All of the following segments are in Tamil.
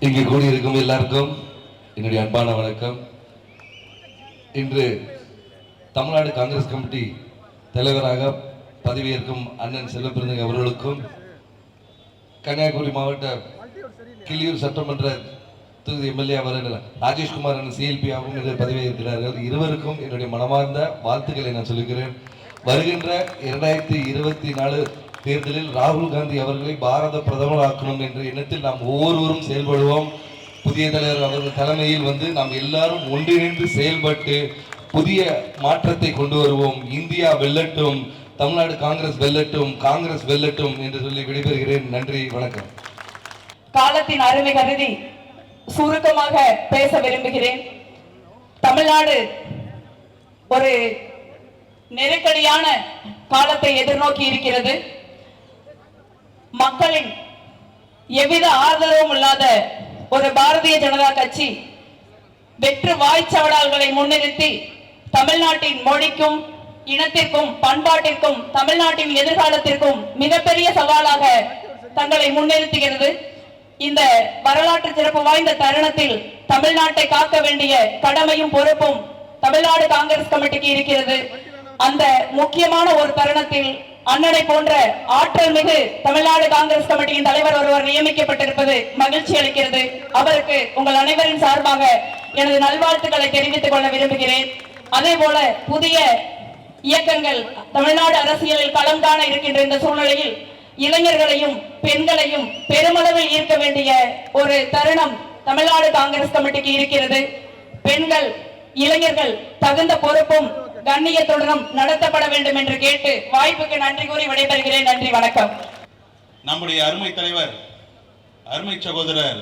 இங்கு கூடியிருக்கும் எல்லாருக்கும் என்னுடைய அன்பான வணக்கம். இன்று தமிழ்நாடு காங்கிரஸ் கமிட்டி தலைவராக பதவியேற்கும் அண்ணன் செல்வப்பிரந்தன் அவர்களுக்கும், கன்னியாகுமரி மாவட்ட கிள்ளியூர் சட்டமன்ற தொகுதி எம்எல்ஏ அவர்கள் ராஜேஷ்குமார் அண்ணன் சிஎல்பியாகவும் இன்று பதவியேற்கிறார்கள். இருவருக்கும் என்னுடைய மனமார்ந்த வாழ்த்துக்களை நான் சொல்லுகிறேன். வருகின்ற 2024 தேர்தலில் ராகுல் காந்தி அவர்களை பாரத பிரதமர் ஆக்கணும் என்ற எண்ணத்தில் நாம் ஒவ்வொருவரும் செயல்படுவோம். புதிய தலைவர் அவர்கள் தலைமையில் நாம் எல்லாரும் ஒன்றிணைந்து செயல்பட்டு புதிய மாற்றத்தை கொண்டு வருவோம். இந்தியா வெல்லட்டும், தமிழ்நாடு காங்கிரஸ் வெல்லட்டும், காங்கிரஸ் வெல்லட்டும் என்று சொல்லி விடைபெறுகிறேன். நன்றி, வணக்கம். காலத்தின் அருமை கருதி சுருக்கமாக பேச விரும்புகிறேன். தமிழ்நாடு ஒரு நெருக்கடியான காலத்தை எதிர்நோக்கி இருக்கிறது. மக்களின் எவ்வித ஆதரவும் இல்லாத ஒரு பாரதிய ஜனதா கட்சி வெற்று வாய்ச்சவடால்களை முன்னிறுத்தி தமிழ்நாட்டின் மொழிக்கும், இனத்திற்கும், பண்பாட்டிற்கும், தமிழ்நாட்டின் எதிர்காலத்திற்கும் மிகப்பெரிய சவாலாக தங்களை முன்னிறுத்துகிறது. இந்த வரலாற்று சிறப்பு வாய்ந்த தருணத்தில் தமிழ்நாட்டை காக்க வேண்டிய கடமையும் பொறுப்பும் தமிழ்நாடு காங்கிரஸ் கமிட்டிக்கு இருக்கிறது. அந்த முக்கியமான ஒரு தருணத்தில் அண்ணனை போன்ற ஆற்றல் மிகு தமிழ்நாடு காங்கிரஸ் கமிட்டியின் தலைவர் ஒருவர் நியமிக்கப்பட்டிருப்பது மகிழ்ச்சி அளிக்கிறது. அவருக்கு உங்கள் அனைவரின் சார்பாக எனது நல்வாழ்த்துக்களை தெரிவித்துக் கொள்ள விரும்புகிறேன். அதே போல புதிய இயக்கங்கள் தமிழ்நாடு அரசியலில் களம் காண இருக்கின்ற இந்த சூழ்நிலையில் இளைஞர்களையும் பெண்களையும் பெருமளவில் ஈர்க்க வேண்டிய ஒரு தருணம் தமிழ்நாடு காங்கிரஸ் கமிட்டிக்கு இருக்கிறது. பெண்கள், இளைஞர்கள் தகுந்த பொறுப்பும் கண்ணியத்துடனும் நடத்தப்பட வேண்டும் என்று கேட்டு வாய்ப்புக்கு நன்றி கூறி விடைபெறுகிறேன். நன்றி, வணக்கம். நம்முடைய அருமை தலைவர், அருமை சகோதரர்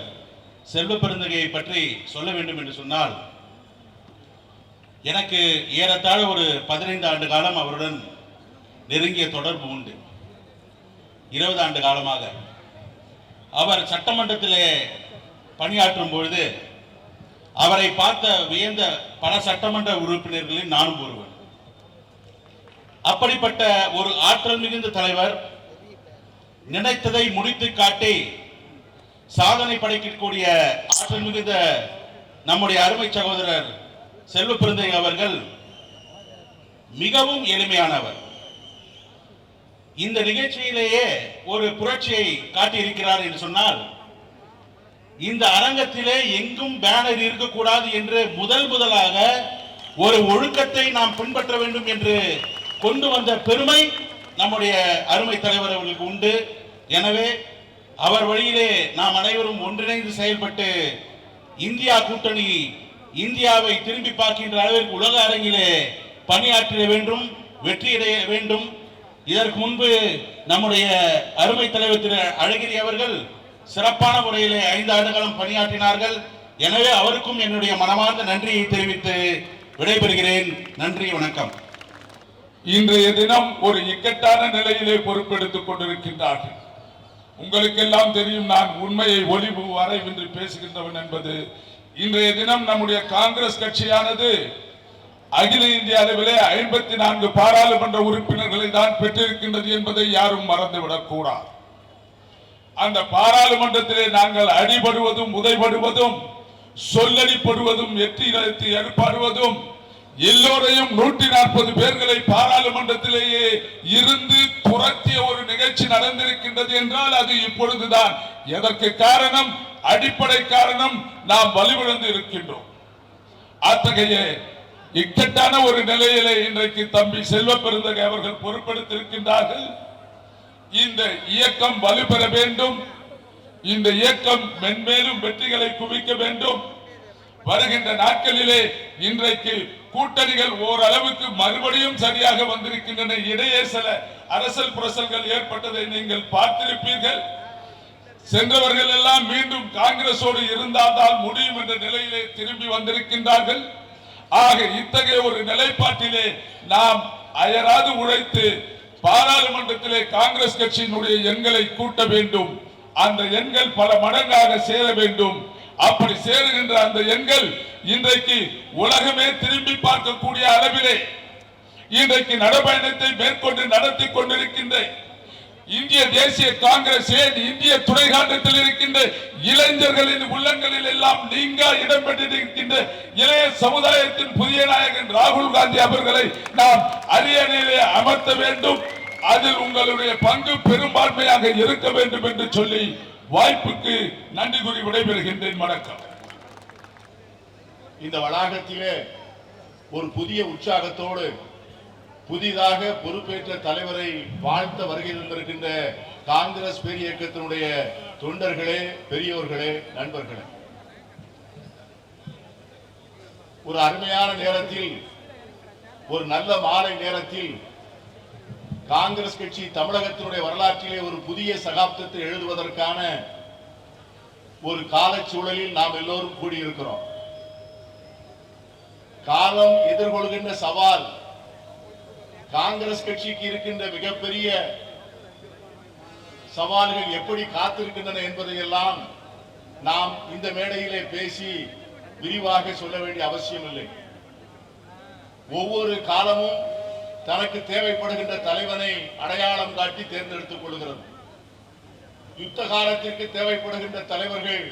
செல்வப்பெருந்தகையை பற்றி சொல்ல வேண்டும் என்று சொன்னால், எனக்கு ஏறத்தாழ ஒரு 15 ஆண்டு காலம் அவருடன் நெருங்கிய தொடர்பு உண்டு. 20 ஆண்டு காலமாக அவர் சட்டமன்றத்திலே பணியாற்றும் பொழுது அவரை பார்த்த வியந்த பல சட்டமன்ற உறுப்பினர்களில் நானும் ஒருவர். அப்படிப்பட்ட ஒரு ஆற்றல் மிகுந்த தலைவர், நினைத்ததை முடித்து காட்டி சாதனை படைக்கக்கூடிய ஆற்றல் மிகுந்த நம்முடைய அருமை சகோதரர் செல்வப்பெருந்தகை அவர்கள் மிகவும் எளிமையானவர். இந்த நிகழ்ச்சியிலேயே ஒரு புரட்சியை காட்டியிருக்கிறார் என்று சொன்னால், இந்த அரங்கத்திலே எங்கும் பேனர் இருக்கக்கூடாது என்று முதலாக ஒரு ஒழுக்கத்தை நாம் பின்பற்ற வேண்டும் என்று கொண்டு வந்த பெருமை நம்முடைய அருமை தலைவர் அவர்களுக்கு உண்டு. எனவே அவர் வழியிலே நாம் அனைவரும் ஒன்றிணைந்து செயல்பட்டு இந்தியா கூட்டணி இந்தியாவை திரும்பி பார்க்கின்ற அளவிற்கு உலக அரங்கிலே பணியாற்ற வேண்டும், வெற்றியடைய வேண்டும். இதற்கு முன்பு நம்முடைய அருமை தலைவர் திரு அழகிரி அவர்கள் சிறப்பான முறையிலே 5 ஆண்டு காலம் பணியாற்றினார்கள். எனவே அவருக்கும் என்னுடைய மனமார்ந்த நன்றியை தெரிவித்து விடைபெறுகிறேன். நன்றி, வணக்கம். இன்றைய தினம் ஒரு இக்கட்டான நிலையிலே பொறுப்பெடுத்துக் கொண்டிருக்கின்றார்கள். உங்களுக்கெல்லாம் தெரியும், நான் உண்மையை ஒளிவு வரைவின்றி பேசுகின்றவன் என்பது. இன்றைய தினம் நம்முடைய காங்கிரஸ் கட்சியானது அகில இந்திய அளவிலே 54 பாராளுமன்ற உறுப்பினர்களை தான் பெற்றிருக்கின்றது என்பதை யாரும் மறந்துவிடக் கூடாது. அந்த பாராளுமன்றத்திலே நாங்கள் அடிபடுவதும், உதைபடுவதும், சொல்லடிப்படுவதும், வெற்றி நிறுத்தி ஏற்பாடுவதும், எல்லோரையும் 140 பேர்களை பாராளுமன்றத்திலேயே இருந்து துரத்திய ஒரு நிகழ்ச்சி நடந்திருக்கின்றது என்றால் அது இப்பொழுதுதான். எதற்கு காரணம்? அடிப்படை காரணம், நாம் வலுவிழந்து இருக்கின்றோம். அத்தகைய இக்கட்டான ஒரு நிலையிலே இன்றைக்கு தம்பி செல்வப்பெருந்தகை அவர்கள் பொறுப்பெடுத்திருக்கின்றார்கள். இந்த இயக்கம் வலுப்பெற வேண்டும். இந்த இயக்கம் மென்மேலும் வெற்றிகளை குவிக்க வேண்டும். வருகின்ற நாட்களிலே இன்றைக்கு கூட்டணிகள் ஓரளவுக்கு மறுபடியும் சரியாக வந்திருக்கின்றன. இடையே சில அரசல் புரசல்கள் ஏற்பட்டதை நீங்கள் பார்த்திருப்பீர்கள். சென்றவர்கள் எல்லாம் மீண்டும் காங்கிரசோடு இருந்தால்தான் முடியும் என்ற நிலையிலே திரும்பி வந்திருக்கின்றார்கள். ஆக இத்தகைய ஒரு நிலைப்பாட்டிலே நாம் அயராது உழைத்து பாராளுமன்றத்திலே காங்கிரஸ் கட்சியினுடைய எண்களை கூட்ட வேண்டும். அந்த எண்கள் பல மடங்காக சேர வேண்டும். அப்படி சேருகின்ற அந்த எண்கள் இன்றைக்கு உலகமே திரும்பி பார்க்கக்கூடிய அளவிலே இன்றைக்கு நடைபயணத்தை மேற்கொண்டு நடத்தி கொண்டிருக்கின்ற இந்திய தேசிய காங்கிரஸ் ஏன் இந்திய துணைக்காண்டத்தில் இருக்கின்ற இளைஞர்களின் உள்ளங்களில் எல்லாம் நீங்க இடம் பெற்றிருக்கின்ற இளைய சமுதாயத்தின் புதிய நாயகன் ராகுல் காந்தி அவர்களை நாம் அரியணையிலே அமர்த்த வேண்டும். அதில் உங்களுடைய பங்கு பெரும்பான்மையாக இருக்க வேண்டும் என்று சொல்லி வாய்ப்புக்கு நன்றி கூறி விடைபெறுகின்றேன். வணக்கம். இந்த வளாகத்திலே ஒரு புதிய உற்சாகத்தோடு புதிதாக பொறுப்பேற்ற தலைவரை வாழ்த்த வருகை தந்திருக்கின்ற காங்கிரஸ் பேரியக்கத்தினுடைய தொண்டர்களே, பெரியோர்களே, நண்பர்களே, ஒரு அருமையான நேரத்தில், ஒரு நல்ல மாலை நேரத்தில் காங்கிரஸ் கட்சி தமிழகத்தினுடைய வரலாற்றிலே ஒரு புதிய சகாப்தத்தை எழுதுவதற்கான ஒரு காலச்சூழலில் நாம் எல்லோரும் கூடியிருக்கிறோம். காலம் எதிர்கொள்கின்ற சவால், காங்கிரஸ் கட்சிக்கு இருக்கின்ற மிகப்பெரிய சவால்கள் எப்படி காத்திருக்கின்றன என்பதையெல்லாம் நாம் இந்த மேடையிலே பேசி விரிவாக சொல்ல வேண்டிய அவசியம் இல்லை. ஒவ்வொரு காலமும் தனக்கு தேவைப்படுகின்ற தலைவனை அடையாளம் காட்டி தேர்ந்தெடுத்துக் கொள்கிறது. யுத்த காலத்திற்கு தேவைப்படுகின்ற தலைவர்கள்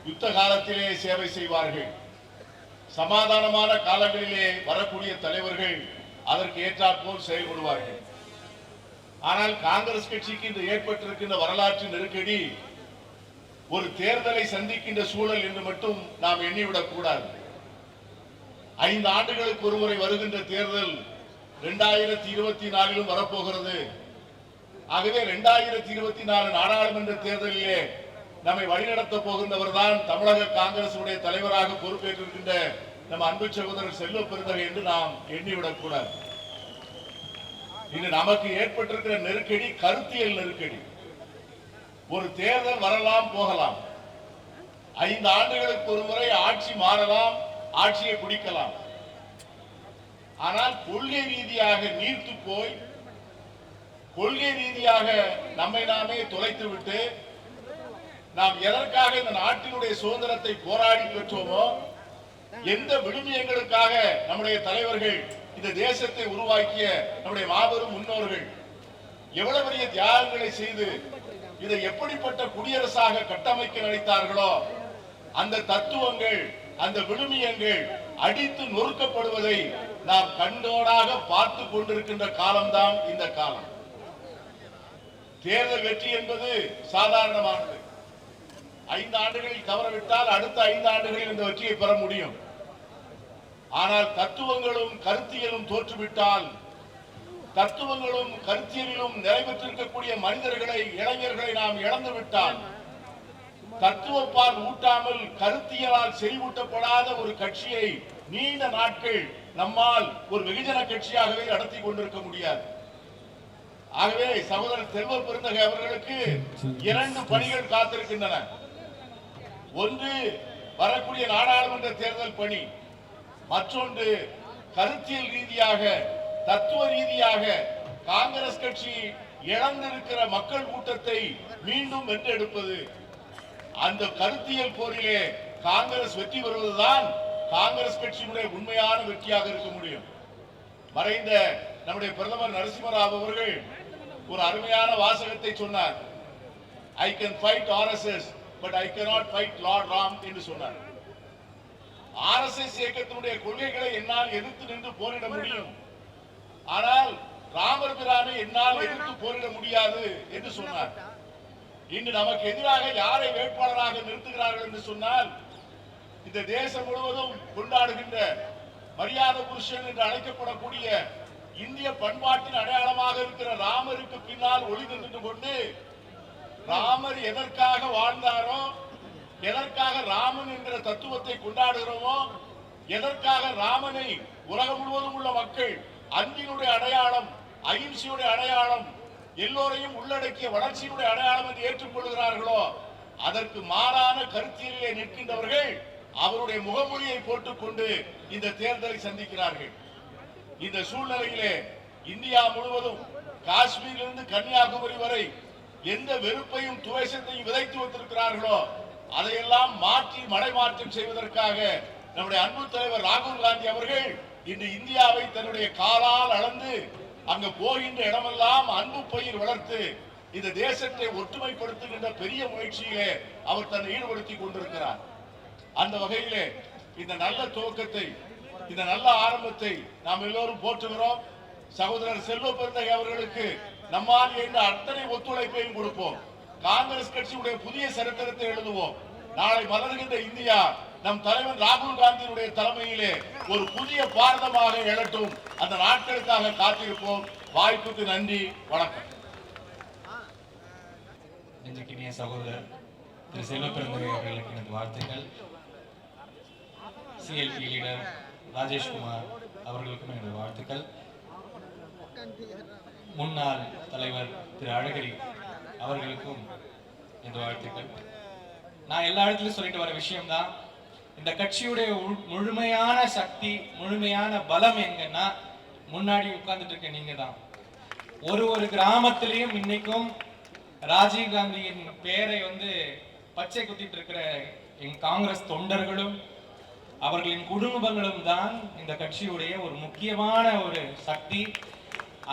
யுத்த காலத்திலே சேவை செய்வார்கள். சமாதானமான காலங்களிலே வரக்கூடிய தலைவர்கள் அதற்கு ஏற்றாற்போல் செயல்படுவார்கள். ஆனால் காங்கிரஸ் கட்சிக்கு இன்று ஏற்பட்டிருக்கின்ற வரலாற்று நெருக்கடி ஒரு தேர்தலை சந்திக்கின்ற சூழல் என்று மட்டும் நாம் எண்ணிவிடக் கூடாது. 5 ஆண்டுகளுக்கு ஒருமுறை வருகின்ற தேர்தல் 2024 வரப்போகிறது. ஆகவே 2024 நாடாளுமன்ற தேர்தலிலே நம்மை வழிநடத்த போகின்றவர் தான் தமிழக காங்கிரஸ் தலைவராக பொறுப்பேற்றிருக்கின்ற நம் அன்பு சகோதரர் செல்வ பெருந்தகை என்று நாம் எண்ணிவிடக் கூடாது. இன்று நமக்கு ஏற்பட்டிருக்கிற நெருக்கடி கருத்தியல் நெருக்கடி. ஒரு தேர்தல் வரலாம், போகலாம். 5 ஆண்டுகளுக்கு ஒரு முறை ஆட்சி மாறலாம், ஆட்சியை பிடிக்கலாம். ஆனால் கொள்கை ரீதியாக நீர்த்து போய், கொள்கை ரீதியாக நம்மை நாமே தொலைத்து விட்டு, நாம் எதற்காக இந்த நாட்டினுடைய சுதந்திரத்தை போராடி பெற்றோமோ, எந்த விழுமியங்களுக்காக நம்முடைய தலைவர்கள் இந்த தேசத்தை உருவாக்கிய நம்முடைய மாபெரும் முன்னோர்கள் எவ்வளவு பெரிய தியாகங்களை செய்து இதை எப்படிப்பட்ட குடியரசாக கட்டமைக்க நினைத்தார்களோ, அந்த தத்துவங்கள், அந்த விழுமியங்கள் அடித்து நொறுக்கப்படுவதை நாம் கண்ணோடாக பார்த்து கொண்டிருக்கின்ற காலம்தான் இந்த காலம். தேர்தல் வெற்றி என்பது சாதாரணமானது. 5 ஆண்டுகளில் தவறவிட்டால் அடுத்த 5 ஆண்டுகளில் இந்த வெற்றியை பெற முடியும். ஆனால் தத்துவங்களும் கருத்தியலும் தோற்றுவிட்டால், தத்துவங்களும் கருத்தியலிலும் நிறைவேற்றிருக்கக்கூடிய மனிதர்களை, இளைஞர்களை நாம் இழந்துவிட்டால், தத்துவப்பால் ஊட்டாமல் கருத்தியலால் செறிவூட்டப்படாத ஒரு கட்சியை நீண்ட நாட்கள் நம்மால் ஒரு வெகுஜன கட்சியாகவே நடத்தி கொண்டிருக்க முடியாது. ஆகவே சகோதரர் செல்வ பெருந்தகை அவர்களுக்கு 2 பணிகள் காத்திருக்கின்றன. ஒன்று வரக்கூடிய நாடாளுமன்ற தேர்தல் பணி, மற்றொன்று கருத்தியல் ரீதியாக, தத்துவ ரீதியாக காங்கிரஸ் கட்சி இழந்திருக்கிற மக்கள் கூட்டத்தை மீண்டும் வென்றெடுப்பது. அந்த கருத்தியல் போரிலே காங்கிரஸ் வெற்றி பெறுவதுதான் காங்கிரஸ் கட்சியினுடைய உண்மையான வெற்றியாக இருக்க முடியும். மறைந்த நம்முடைய பிரதமர் நரசிம்மராவ் அவர்கள் ஒரு அருமையான வாசகத்தை சொன்னார். I can fight RSS but I cannot fight Lord Ram என்று சொன்னார். RSS இயக்கத்தினுடைய கொள்கைகளை என்னால் எதிர்த்து நின்று போரிட முடியும், ஆனால் ராமர் பிரானை என்னால் எதிர்த்து போரிட முடியாது என்று சொன்னார். இன்று நமக்கு எதிராக யாரை வேட்பாளராக நிறுத்துகிறார்கள் என்று சொன்னால், இந்த தேசம் முழுவதும் கொண்டாடுகின்ற மரியாதை புருஷன் என்று அழைக்கப்படக்கூடிய இந்திய பண்பாட்டின் அடையாளமாக இருக்கிற ராமருக்கு பின்னால் ஒளி நின்று கொண்டு, ராமர் எதற்காக வாழ்ந்தாரோ, எதற்காக ராமன் என்கிற தத்துவத்தை கொண்டாடுகிறோமோ, எதற்காக ராமனை உலகம் முழுவதும் உள்ள மக்கள் அன்பினுடைய அடையாளம், அகிம்சையுடைய அடையாளம், எல்லோரையும் உள்ளடக்கிய வளர்ச்சியினுடைய அடையாளம் என்று ஏற்றுக்கொள்கிறார்களோ, அதற்கு மாறான கருத்தியலிலே நிற்கின்றவர்கள் அவருடைய முகமொழியை போட்டுக்கொண்டு இந்த தேர்தலை சந்திக்கிறார்கள். இந்த சூழ்நிலையிலே இந்தியா முழுவதும் காஷ்மீரிலிருந்து கன்னியாகுமரி வரை எந்த வெறுப்பையும் துவேஷத்தையும் விதைத்து வைத்திருக்கிறார்களோ, அதையெல்லாம் மாற்றி மடைமாற்றம் செய்வதற்காக நம்முடைய அன்பு தலைவர் ராகுல் காந்தி அவர்கள் இன்று இந்தியாவை தன்னுடைய காலால் அளந்து அங்கு போகின்ற இடமெல்லாம் அன்பு பயிர் வளர்த்து இந்த தேசத்தை ஒற்றுமைப்படுத்துகின்ற பெரிய முயற்சியிலே அவர் தன்னை ஈடுபடுத்திக் கொண்டிருக்கிறார். அந்த வகையிலே இந்த நல்ல துவக்கத்தை, இந்த நல்ல ஆரம்பத்தை நாம் எல்லோரும் போற்றுகிறோம். சகோதரர் செல்வ பெருந்தகை அவர்களுக்கு நம்மால் என்ற அத்தனை ஒத்துழைப்பையும் கொடுப்போம். காங்கிரஸ் கட்சியுடைய புதிய சரித்திரத்தை எழுதுவோம். நாளை மலர்கின்ற இந்தியா நம் தலைவர் ராகுல் காந்தியினுடைய தலைமையிலே ஒரு புதிய பாரதமாக எழட்டும். அந்த நாட்களுக்காக காத்திருப்போம். வாய்ப்புக்கு நன்றி, வணக்கம். நெஞ்சுக்கினிய சகோதரர் திரு செல்வ பெருந்தகை அவர்களுக்கு எனது வாழ்த்துக்கள். சிஎல்பி லீடர் ராஜேஷ்குமார் அவர்களுக்கும் எனது வாழ்த்துக்கள். முன்னாள் தலைவர் திரு அழகிரி அவர்களுக்கும் எனது வாழ்த்துக்கள். நான் எல்லா இடத்துலையும் சொல்லிட்டு வர விஷயம்தான், இந்த கட்சியுடைய முழுமையான சக்தி, முழுமையான பலம் எங்கன்னா முன்னாடி உட்கார்ந்துட்டு இருக்க நீங்க தான். ஒரு கிராமத்திலையும் இன்னைக்கும் ராஜீவ் காந்தியின் பெயரை பச்சை குத்திட்டு இருக்கிற எங்க காங்கிரஸ் தொண்டர்களும் அவர்களின் குடும்பங்களும் தான் இந்த கட்சியுடைய ஒரு முக்கியமான ஒரு சக்தி.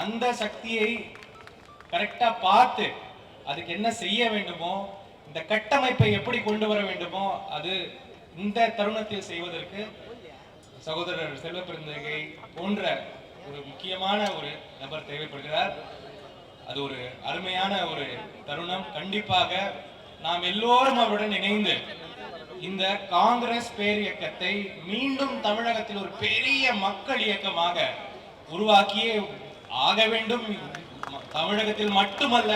அந்த சக்தியை கரெக்டா பார்த்து அதுக்கு என்ன செய்ய வேண்டுமோ, இந்த கட்டமைப்பை எப்படி கொண்டு வர வேண்டுமோ, அது இந்த தருணத்தில் செய்வதற்கு சகோதரர் செல்வ பெருந்தகை போன்ற ஒரு முக்கியமான ஒரு நபர் தேவைப்படுகிறார். அது ஒரு அருமையான ஒரு தருணம். கண்டிப்பாக நாம் எல்லோரும் அவருடன் இணைந்து இந்த காங்கிரஸ் பேரியக்கத்தை மீண்டும் தமிழகத்தில் ஒரு பெரிய மக்கள் இயக்கமாக உருவாக்கியே ஆக வேண்டும். தமிழகத்தில் மட்டுமல்ல,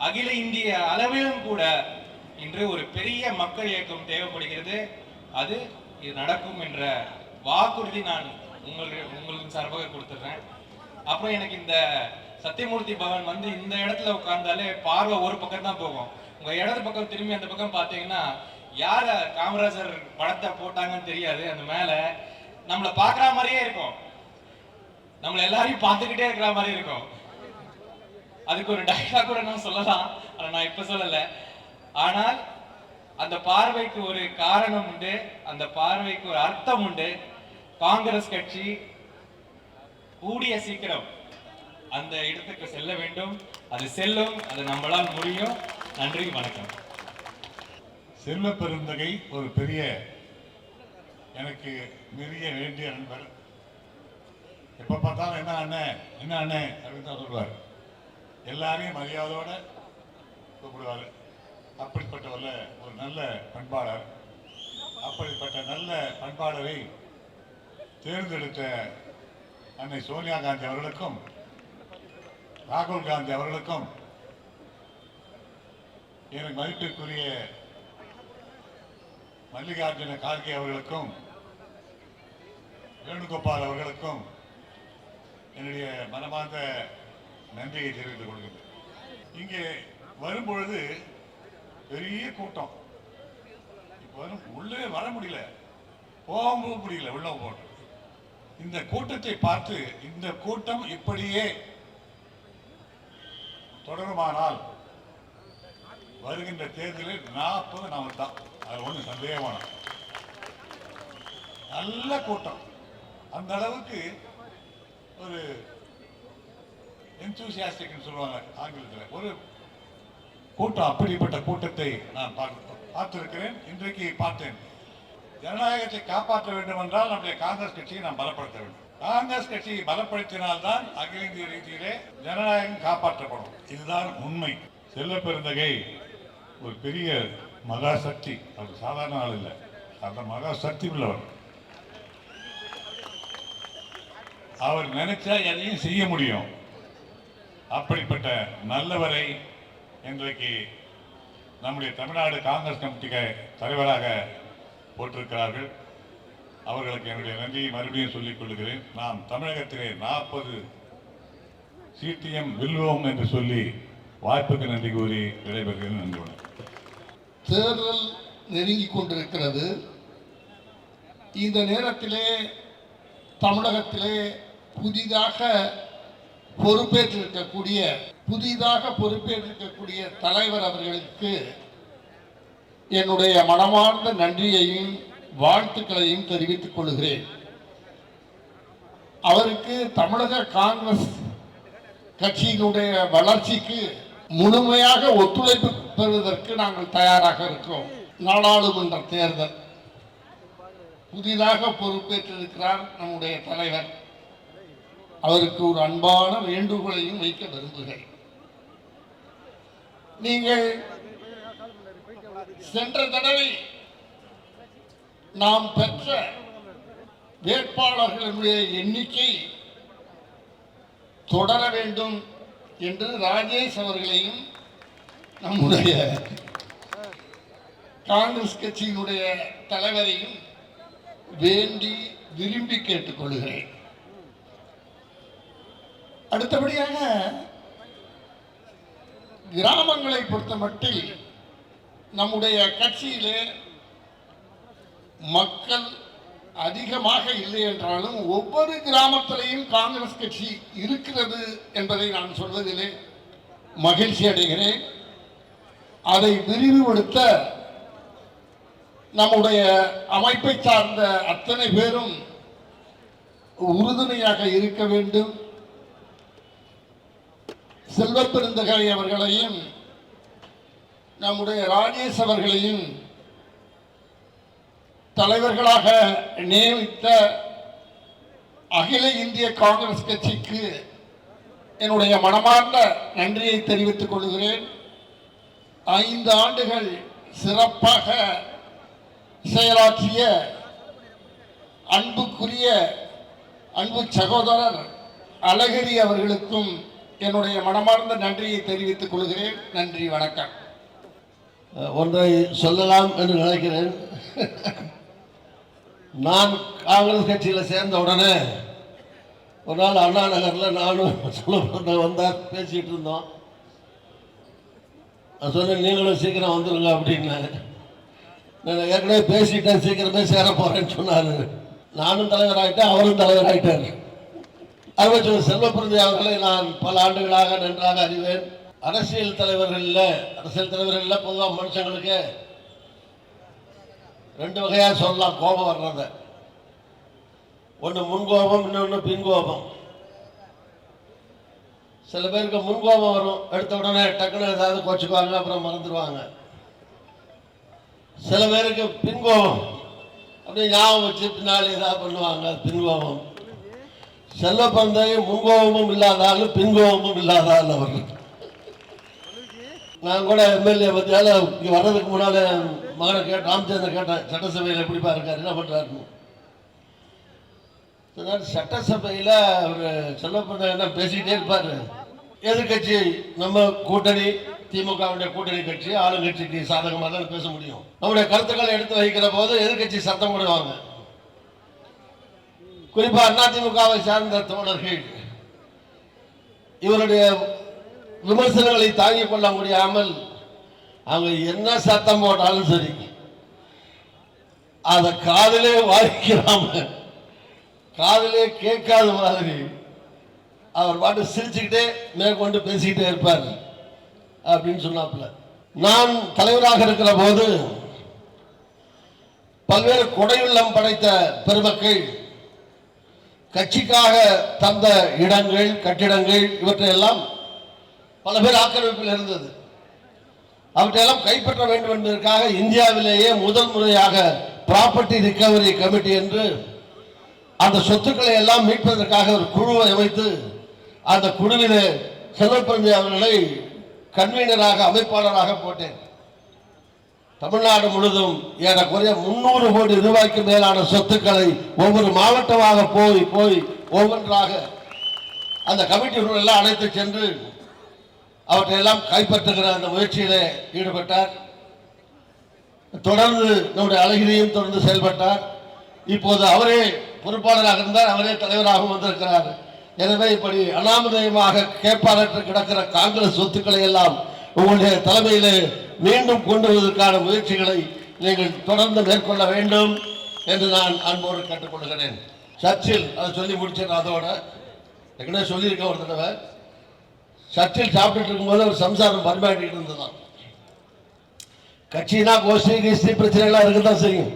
அகில இந்திய அளவிலும் கூட இன்று ஒரு பெரிய மக்கள் இயக்கம் தேவைப்படுகிறது. அது இது நடக்கும் என்ற வாக்குறுதி நான் உங்களுக்கு சார்பாக கொடுத்துடுறேன். அப்புறம் எனக்கு இந்த சத்தியமூர்த்தி பவன் இந்த இடத்துல உட்கார்ந்தாலே பார்வை ஒரு பக்கம் தான் போகும். உங்க இடது பக்கம் திரும்பி அந்த பக்கம் பார்த்தீங்கன்னா யார காமராஜர் படத்தை போட்டாங்கன்னு தெரியாது. அந்த மேல நம்மளை பார்க்குற மாதிரியே இருக்கும், நம்மள எல்லாரையும் பார்த்துக்கிட்டே இருக்கிற மாதிரி இருக்கும். அதுக்கு ஒரு டைலாக் கூட நான் சொல்லலாம், ஆனா நான் இப்ப சொல்லல. ஆனால் அந்த பார்வைக்கு ஒரு காரணம் உண்டு, அந்த பார்வைக்கு ஒரு அர்த்தம் உண்டு. காங்கிரஸ் கட்சி கூடிய சீக்கிரம் அந்த இடத்துக்கு செல்ல வேண்டும். அது செல்லும், அது நம்மளால் முடியும். நன்றி, வணக்கம். செல்வ பெருந்தகை ஒரு பெரிய, எனக்கு நிறைய வேண்டிய நண்பர். எப்ப பார்த்தாலும் என்ன அண்ணன் என்ன அண்ணன் அப்படின்னு தான் சொல்லுவார். எல்லாரையும் மரியாதையோட கூப்பிடுவார். அப்படிப்பட்ட ஒரு நல்ல பண்பாளர். அப்படிப்பட்ட நல்ல பண்பாளரை தேர்ந்தெடுத்த அன்னை சோனியா காந்தி அவர்களுக்கும் ராகுல் காந்தி அவர்களுக்கும் எனக்கு மதிப்பிற்குரிய மல்லிகார்ஜுன கார்கே அவர்களுக்கும் வேணுகோபால் அவர்களுக்கும் என்னுடைய மனமார்ந்த நன்றியை தெரிவித்துக் கொள்கிறேன். இங்கே வரும்பொழுது பெரிய கூட்டம். இப்போ உள்ளே வர முடியல, போகவும் முடியல, உள்ள போட்டு. இந்த கூட்டத்தை பார்த்து இந்த கூட்டம் இப்படியே தொடருமானால் வருகின்ற தேர்தலில் 40 நாம தான். அது ஒன்றும் சந்தேகமான நல்ல கூட்டம். அந்த அளவுக்கு ஒரு என்தூசியாஸ்டிக் சொல்லுவாங்க ஆங்கிலத்தில், ஒரு கூட்டம். அப்படிப்பட்ட கூட்டத்தை நான் பார்த்திருக்கிறேன், இன்றைக்கு பார்த்தேன். ஜனநாயகத்தை காப்பாற்ற வேண்டும் என்றால் நம்முடைய காங்கிரஸ் கட்சியை நாம் பலப்படுத்த வேண்டும். காங்கிரஸ் கட்சியை பலப்படுத்தினால்தான் அகில இந்திய ரீதியிலே ஜனநாயகம் காப்பாற்றப்படும். இதுதான் உண்மை. செல்வ பெருந்தகை ஒரு பெரிய மகா சக்தி. அவர் சாதாரண ஆள் இல்லை, அந்த மகா சக்தி உள்ளவர். அவர் நினைச்சா எதையும் செய்ய முடியும். அப்படிப்பட்ட நல்லவரை இன்றைக்கு நம்முடைய தமிழ்நாடு காங்கிரஸ் கமிட்டி தலைவராக போட்டிருக்கிறார்கள். அவர்களுக்கு என்னுடைய நன்றியை மறுபடியும் சொல்லிக் கொள்கிறேன். நாம் தமிழகத்திலே 40 சீட்டியம் வெல்வோம் என்று சொல்லி வாய்ப்புக்கு நன்றி கூறி விடைபெறுகிறேன். நன்றி. தேர்தல் நெருங்கிக் கொண்டிருக்கிறது. இந்த நேரத்திலே தமிழகத்திலே புதிதாக பொறுப்பேற்றிருக்கக்கூடிய தலைவர் அவர்களுக்கு என்னுடைய மனமார்ந்த நன்றியையும் வாழ்த்துக்களையும் தெரிவித்துக் கொள்கிறேன். அவருக்கு தமிழக காங்கிரஸ் கட்சியினுடைய வளர்ச்சிக்கு முழுமையாக ஒத்துழைப்பு பெறுவதற்கு நாங்கள் தயாராக இருக்கிறோம். நாடாளுமன்ற தேர்தல் புதிதாக பொறுப்பேற்றிருக்கிறார் நம்முடைய தலைவர். அவருக்கு ஒரு அன்பான வேண்டுகோளையும் வைக்க விரும்புகிறேன். நீங்கள் சென்ற தடவை நாம் பெற்ற வேட்பாளர்களுடைய எண்ணிக்கை தொடர வேண்டும் என்று ராஜேஷ் அவர்களையும் நம்முடைய காங்கிரஸ் கட்சியினுடைய தலைவரையும் வேண்டி விரும்பி கேட்டுக்கொள்கிறேன். அடுத்தபடியாக கிராமங்களை பொறுத்த மட்டில் நம்முடைய கட்சியிலே மக்கள் அதிகமாக இல்லை என்றாலும் ஒவ்வொரு கிராமத்திலையும் காங்கிரஸ் கட்சி இருக்கிறது என்பதை நான் சொல்வதிலே மகிழ்ச்சி அடைகிறேன். அதை விரிவுபடுத்த நம்முடைய அமைப்பை சார்ந்த அத்தனை பேரும் உறுதுணையாக இருக்க வேண்டும். செல்வப்பெருந்தகை அவர்களையும் நம்முடைய ராஜேஷ் அவர்களையும் தலைவர்களாக நியமித்த அகில இந்திய காங்கிரஸ் கட்சிக்கு என்னுடைய மனமார்ந்த நன்றியை தெரிவித்துக் கொள்கிறேன். 5 ஆண்டுகள் சிறப்பாக செயலாற்றிய அன்புக்குரிய அன்பு சகோதரர் அழகிரி அவர்களுக்கும் என்னுடைய மனமார்ந்த நன்றியை தெரிவித்துக் கொள்கிறேன். நன்றி, வணக்கம். ஒன்றை சொல்லலாம் என்று நினைக்கிறேன். நான் காங்கிரஸ் கட்சியில் சேர்ந்த உடனே ஒரு நாள் அண்ணா நகரில் நானும் சொல்ல வந்தார், பேசிகிட்டு இருந்தோம். நான் சொன்னேன், நீங்களும் சீக்கிரம் வந்துடுங்க அப்படின்னு. நான் ஏற்கனவே பேசிட்டேன், சீக்கிரமே சேர போகிறேன்னு சொன்னார். நானும் தலைவராகிட்டேன், அவரும் தலைவராகிட்டார். அறிவச்சர் செல்வப்பிரதி அவர்களை நான் பல ஆண்டுகளாக நன்றாக அறிவேன். அரசியல் தலைவர்களில் பொதுவாக மனுஷங்களுக்கு 2 வகையாக சொல்லலாம் கோபம் வர்றத. ஒன்று முன்கோபம், இன்னொன்று பின்கோபம். சில பேருக்கு முன்கோபம் வரும், எடுத்த உடனே டக்குன்னு ஏதாவது கோச்சுக்குவாங்க, அப்புறம் மறந்துடுவாங்க. சில பேருக்கு பின்கோபம், அப்படியே ஞாபகம் வச்சு பின்னாடி ஏதாவது பண்ணுவாங்க, பின்கோபம். செல்வப்பந்தை முன்கோபமும் இல்லாதாலும் பின்கோபமும் இல்லாதாலும் அவர்கள். நான் கூட எம்எல்ஏ பற்றியால் இங்கே வர்றதுக்கு முன்னால் மகனை ராமச்சந்திரன் கேட்டேன், சட்டசபையில் எப்படிப்பா இருக்காரு, என்ன பண்ணுறாருன்னு. சட்டசபையில் அவர் செல்வப்பந்தை என்ன பேசிக்கிட்டே இருப்பார். எதிர்கட்சி நம்ம கூட்டணி, திமுகவுடைய கூட்டணி கட்சி, ஆளுங்கட்சிக்கு சாதகமாக தான் பேச முடியும். நம்முடைய கருத்துக்களை எடுத்து வைக்கிற போது எதிர்கட்சி சத்தம் போடுவாங்க. குறிப்பாக அதிமுகவை சார்ந்த தோழர்கள் இவருடைய விமர்சனங்களை தாங்கிக் கொள்ள முடியாமல் அவங்க என்ன சத்தம் போட்டாலும் சரி அதை காதிலே வாங்கிக்கிறாம, காதிலே கேட்காத மாதிரி அவர் பாட்டு சிரிச்சுக்கிட்டே மேற்கொண்டு பேசிக்கிட்டே இருப்பார் அப்படின்னு சொன்னாப்புல. நான் தலைவராக இருக்கிற போது பல்வேறு கொடையுள்ளம் படைத்த பெருமக்கள் கட்சிக்காக தந்த இடங்கள், கட்டிடங்கள் இவற்றையெல்லாம் பல பேர் ஆக்கிரமிப்பில் இருந்தது. அவற்றையெல்லாம் கைப்பற்ற வேண்டும் என்பதற்காக இந்தியாவிலேயே முதல் முறையாக ப்ராப்பர்ட்டி ரிகவரி கமிட்டி என்று அந்த சொத்துக்களை எல்லாம் மீட்பதற்காக ஒரு குழுவை அமைத்து அந்த குழுவிலே செல்வப்பிரந்தி அவர்களை கன்வீனராக, அமைப்பாளராக போட்டேன். தமிழ்நாடு முழுதும் ஏறக்குறைய 300 கோடி ரூபாய்க்கு மேலான சொத்துக்களை ஒவ்வொரு மாவட்டமாக போய் ஒவ்வொன்றாக அந்த கமிட்டிகள் எல்லாம் அழைத்து சென்று அவற்றையெல்லாம் கைப்பற்றுகிற அந்த முயற்சியிலே ஈடுபட்டார். தொடர்ந்து நம்முடைய அழகிரியும் தொடர்ந்து செயல்பட்டார். இப்போது அவரே பொறுப்பாளராக இருந்தார், அவரே தலைவராகவும் வந்திருக்கிறார். எனவே இப்படி அனாமதயமாக கேட்பாளற்று கிடக்கிற காங்கிரஸ் சொத்துக்களை எல்லாம் உங்களுடைய தலைமையிலே மீண்டும் கொண்டு வருவதற்கான முயற்சிகளை நீங்கள் தொடர்ந்து மேற்கொள்ள வேண்டும் என்று நான் அன்போடு கேட்டுக்கொள்கிறேன். சர்ச்சில் அதை சொல்லி முடிச்சேன். அதோட ஏற்கனவே சொல்லியிருக்கேன் ஒரு தடவை. சர்ச்சில் சாப்பிட்டு இருக்கும்போது ஒரு சம்சாரம் பரிமாறிட்டு இருந்ததான். கட்சினா கோஷ்டி கிஷ்டி பிரச்சனைகள்லாம் இருக்கதான் செய்யும்.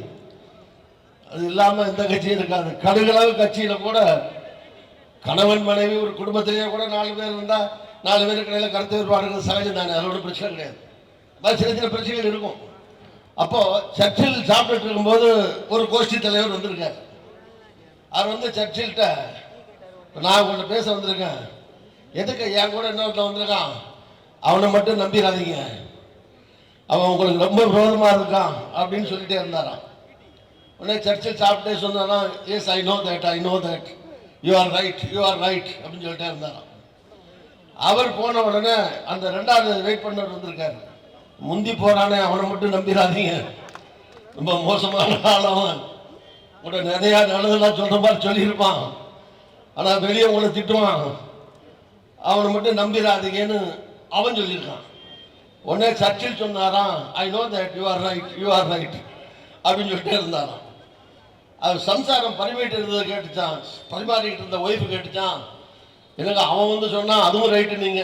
அது இல்லாமல் எந்த கட்சியும் இருக்காது. கடுகளவு கட்சியில கூட கணவன் மனைவி ஒரு குடும்பத்திலேயே கூட 4 பேர் இருந்தால் 4 பேருக்கு இடையில கருத்து வேறுபாடுகள் சகஜம் தானே, அதோட பிரச்சனை கிடையாது. சின்ன சின்ன பிரச்சனைகள் இருக்கும். அப்போ சர்ச்சில் சாப்பிட்டு இருக்கும்போது ஒரு கோஷ்டி தலைவர் வந்திருக்கார். அவர் சர்ச்சில்கிட்ட நான் உங்கள்கிட்ட பேச வந்திருக்கேன், எதுக்கு என் கூட இன்னொருத்த வந்திருக்கான், அவனை மட்டும் நம்பிடாதீங்க, அவன் உங்களுக்கு ரொம்ப விரோதமாக இருக்கான் அப்படின்னு சொல்லிட்டே இருந்தாராம். உடனே சர்ச்சில் சாப்பிட்டே சொன்னாராம், yes I know that you are right அப்படின்னு சொல்லிட்டே இருந்தாராம். அவர் போன உடனே அந்த 2வது வெயிட் பண்ணவர் வந்திருக்காரு. முந்தி போறானே அவனை மட்டும் நம்பிடாதீங்க, ரொம்ப மோசமான ஆளவன், உங்களை நிறைய நல்லதெல்லாம் சொல்ற மாதிரி சொல்லியிருப்பான், ஆனா வெளியே உங்களை திட்டுவான், அவனை மட்டும் நம்பிடாதீங்கன்னு அவன் சொல்லியிருக்கான். உடனே சர்ச்சில் சொன்னாராம், ஐ know that you are right அப்படின்னு சொல்லிட்டே இருந்தாராம். அவர் சம்சாரம் பரிமாறிட்டு இருந்ததை கேட்டுச்சான், பரிமாறிக்கிட்டு இருந்த ஒய்ஃபு கேட்டுச்சான், எனக்கு அவன் சொன்னா அதுவும் ரைட்டு நீங்க,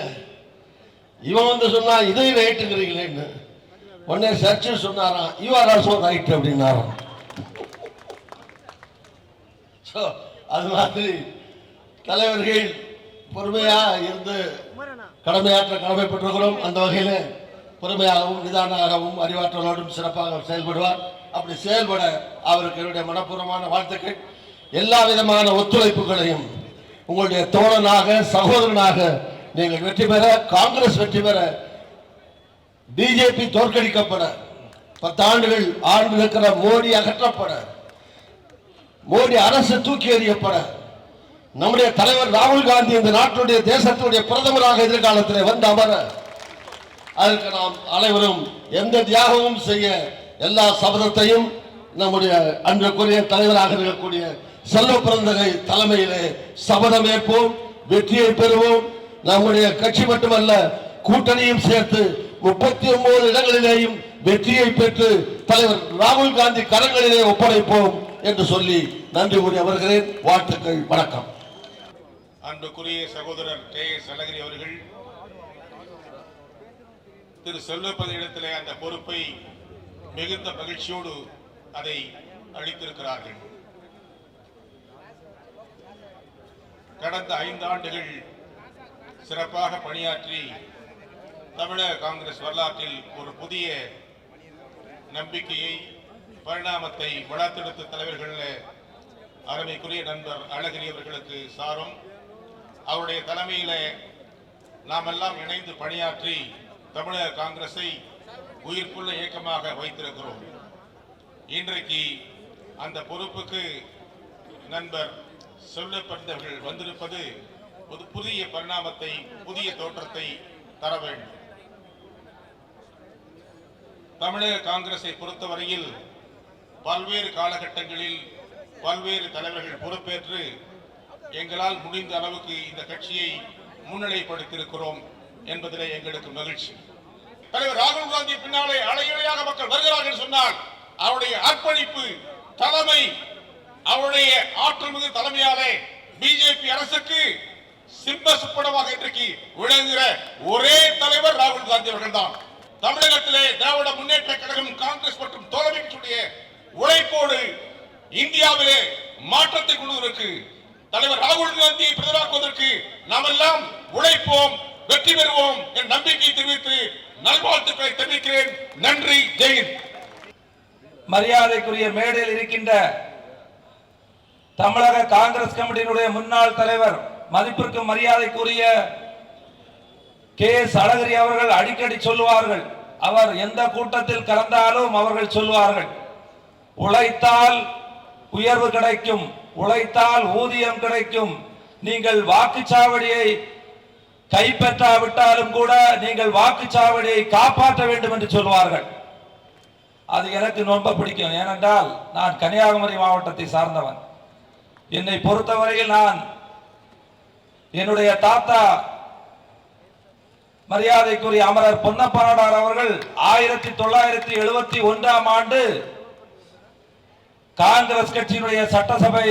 இவன் சொன்னா இதையும் ரைட்டுங்கிறீங்களேன்னு. உடனே சர்ச்சில் சொன்னாராம், யூ ஆர் ஆல்சோ ரைட் அப்படின்னாராம். ஸோ அது மாதிரி தலைவர்கள் பொறுமையா இருந்து கடமையாற்ற கடமைப்பட்டிருக்கிறோம். அந்த வகையில் பொறுமையாகவும் நிதானமாகவும் அறிவாற்றலோடும் சிறப்பாக செயல்படுவார். அப்படி செயல்பட அவருக்கு என்னுடைய மனப்பூர்வமான வாழ்த்துக்கள். எல்லா விதமான ஒத்துழைப்புகளையும் உங்களுடைய தோழனாக சகோதரனாக நீங்கள் வெற்றி பெற, காங்கிரஸ் வெற்றி பெற, பிஜேபி தோற்கடிக்கப்பட, 10 ஆண்டுகள் ஆண்டு இருக்கிற மோடி அகற்றப்பட, மோடி அரசு தூக்கி எறியப்பட, நம்முடைய தலைவர் ராகுல் காந்தி இந்த நாட்டுடைய தேசத்துடைய பிரதமராக எதிர்காலத்தில் வந்து அமர, அதற்கு நாம் அனைவரும் எந்த தியாகமும் செய்ய எல்லா சபதத்தையும் நம்முடைய அன்றைக்குரிய தலைவராக இருக்கக்கூடிய செல்வ பிறந்தகை தலைமையிலே சபதமேற்போம், வெற்றியை பெறுவோம். நம்முடைய கட்சி மட்டுமல்ல, கூட்டணியும் சேர்த்து 39 இடங்களிலேயும் வெற்றியை பெற்று தலைவர் ராகுல் காந்தி கரங்களிலே ஒப்படைப்போம் என்று சொல்லி நன்றி கூறி வருகிறேன். வாழ்த்துக்கள், வணக்கம். அன்புக்குரிய சகோதரர் K.S. அழகிரி அவர்கள் திரு செல்வப்பதியிடத்திலே அந்த பொறுப்பை மிகுந்த மகிழ்ச்சியோடு அதை அளித்திருக்கிறார்கள். கடந்த 5 ஆண்டுகள் சிறப்பாக பணியாற்றி தமிழக காங்கிரஸ் வரலாற்றில் ஒரு புதிய நம்பிக்கையை, பரிணாமத்தை வளர்த்தெடுத்த தலைவர்கள் அருமைக்குரிய நண்பர் அழகிரி அவர்களுக்கு சாரும். அவருடைய தலைமையில நாம் எல்லாம் இணைந்து பணியாற்றி தமிழக காங்கிரஸை உயிர்ப்புள்ள இயக்கமாக வைத்திருக்கிறோம். இன்றைக்கு அந்த பொறுப்புக்கு நண்பர் செல்வப்பந்தவர்கள் வந்திருப்பது ஒரு புதிய பரிணாமத்தை, புதிய தோற்றத்தை தர வேண்டும். தமிழக காங்கிரஸை பொறுத்தவரையில் பல்வேறு காலகட்டங்களில் பல்வேறு தலைவர்கள் பொறுப்பேற்று எங்களால் முடிந்த அளவுக்கு இந்த கட்சியை முன்னிலைப்படுத்தியிருக்கிறோம் என்பதிலே எங்களுக்கு மகிழ்ச்சி. தலைவர் ராகுல் காந்தி பின்னாலே அலையலையாக மக்கள் வருகிறார்கள் சொன்னால் அவருடைய அர்ப்பணிப்பு, தலைமை, அவருடைய ஆற்றல் மிகு தலைமையாலே பிஜேபி அரசுக்கு சிம்ம சுப்படமாக இன்றைக்கு விளங்குகிற ஒரே தலைவர் ராகுல் காந்தி அவர்கள் தான். தமிழகத்திலே திராவிட முன்னேற்ற கழகம், காங்கிரஸ் மற்றும் தோழமை கட்சியுடைய உழைப்போடு இந்தியாவிலே மாற்றத்தை கொண்டு வருவதற்கு, தலைவர் ராகுல் காந்தியை பிரதமராக்குவதற்கு நாம் எல்லாம் உழைப்போம், வெற்றி பெறுவோம் என் நம்பிக்கை தெரிவித்து நல்வாழ்த்துக்களை தெரிவிக்கிறேன். நன்றி, ஜெயஹிந்த். மரியாதைக்குரிய மேடையில் இருக்கின்ற தமிழக காங்கிரஸ் கமிட்டியினுடைய முன்னாள் தலைவர், மதிப்பிற்கு மரியாதைக்குரிய K.S. அழகிரி அவர்கள் அடிக்கடி சொல்லுவார்கள், அவர் எந்த கூட்டத்தில் கலந்தாலும் அவர்கள் சொல்வார்கள், உழைத்தால் உயர்வு கிடைக்கும், உழைத்தால் ஊதியம் கிடைக்கும், நீங்கள் வாக்குச்சாவடியை கைப்பற்றாவிட்டாலும் கூட நீங்கள் வாக்குச்சாவடியை காப்பாற்ற வேண்டும் என்று சொல்வார்கள். அது எனக்கு ரொம்ப பிடிக்கும். ஏனென்றால் நான் கன்னியாகுமரி மாவட்டத்தை சார்ந்தவன். என்னை பொறுத்தவரையில் நான் என்னுடைய தாத்தா மரியாதைக்குரிய அமரர் பொன்னப்பனாடார் அவர்கள் 1971ஆம் ஆண்டு காங்கிரஸ் கட்சியினுடைய சட்டசபை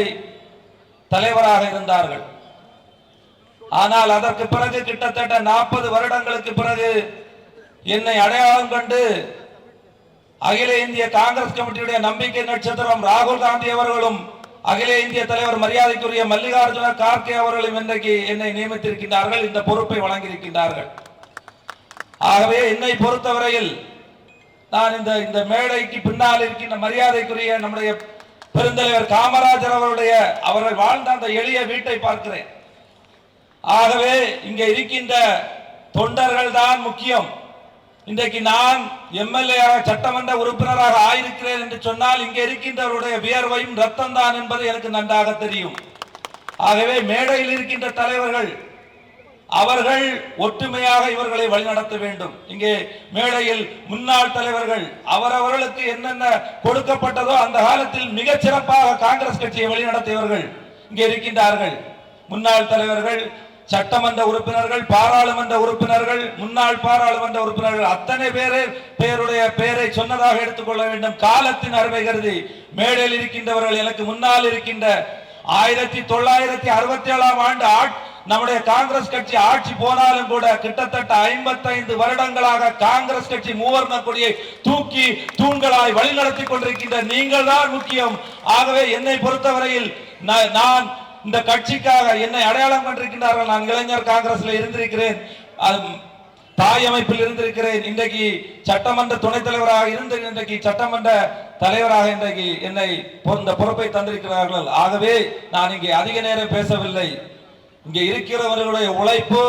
தலைவராக இருந்தார்கள். ஆனால் அதற்கு பிறகு கிட்டத்தட்ட 40 வருடங்களுக்கு பிறகு என்னை அடையாளம் கண்டு அகில இந்திய காங்கிரஸ் கமிட்டியுடைய நம்பிக்கை நட்சத்திரம் ராகுல் காந்தி அவர்களும் அகில இந்திய தலைவர் மரியாதைக்குரிய மல்லிகார்ஜுன கார்கே அவர்களும் இன்றைக்கு என்னை நியமித்திருக்கின்றார்கள், இந்த பொறுப்பை வழங்கியிருக்கின்றார்கள். ஆகவே என்னை பொறுத்தவரையில் நான் இந்த மேடைக்கு பின்னால் இருக்கின்ற மரியாதைக்குரிய நம்முடைய பெருந்தலைவர் காமராஜர் அவர்கள் வாழ்ந்த அந்த எளிய வீட்டை பார்க்கிறேன். ஆகவே இங்கே இருக்கின்ற தொண்டர்கள் தான் முக்கியம். இன்றைக்கு நான் எம்எல்ஏ சட்டமன்ற உறுப்பினராக ஆயிருக்கிறேன் என்று சொன்னால் இங்கே இருக்கின்றவருடைய வியர்வையும் ரத்தம் தான் என்பது எனக்கு நன்றாக தெரியும். ஆகவே மேடையில் இருக்கின்ற தலைவர்கள் அவர்கள் ஒற்றுமையாக இவர்களை வழிநடத்த வேண்டும். இங்கே மேடையில் முன்னாள் தலைவர்கள் அவரவர்களுக்கு என்னென்ன கொடுக்கப்பட்டதோ அந்த காலத்தில் மிகச் சிறப்பாக காங்கிரஸ் கட்சியை வழிநடத்தியவர்கள் இங்கே இருக்கின்றார்கள். முன்னாள் தலைவர்கள், சட்டமன்ற உறுப்பினர்கள், பாராளுமன்ற உறுப்பினர்கள், முன்னாள் பாராளுமன்ற உறுப்பினர்கள் அத்தனை பேருடைய பெயரை சொன்னதாக எடுத்துக்கொள்ள வேண்டும். காலத்தின் அருமை கருதி மேடையில் இருக்கின்றவர்கள் எனக்கு முன்னால் இருக்கின்ற 1967ஆம் ஆண்டு நம்முடைய காங்கிரஸ் கட்சி ஆட்சி போனாலும் கூட கிட்டத்தட்ட 55 வருடங்களாக காங்கிரஸ் கட்சி மூவர்ண கொடியை தூக்கி தூண்களாய் வழிநடத்தி கொண்டிருக்கின்ற நீங்கள் தான் முக்கியம். ஆகவே என்னை பொறுத்தவரையில் நான் இந்த கட்சிக்காக என்னை அடையாளம் கண்டிருக்கின்றார்கள். நான் இளைஞர் காங்கிரஸ்ல இருந்திருக்கிறேன், தாய் அமைப்பில் இருந்திருக்கிறேன், இன்றைக்கு சட்டமன்ற துணைத் தலைவராக இருந்து இன்றைக்கு சட்டமன்ற தலைவராக இன்றைக்கு என்னை இந்த பொறுப்பை தந்திருக்கிறார்கள். ஆகவே நான் இங்கே அதிக நேரம் பேசவில்லை. இங்கே இருக்கிறவர்களுடைய உழைப்பு,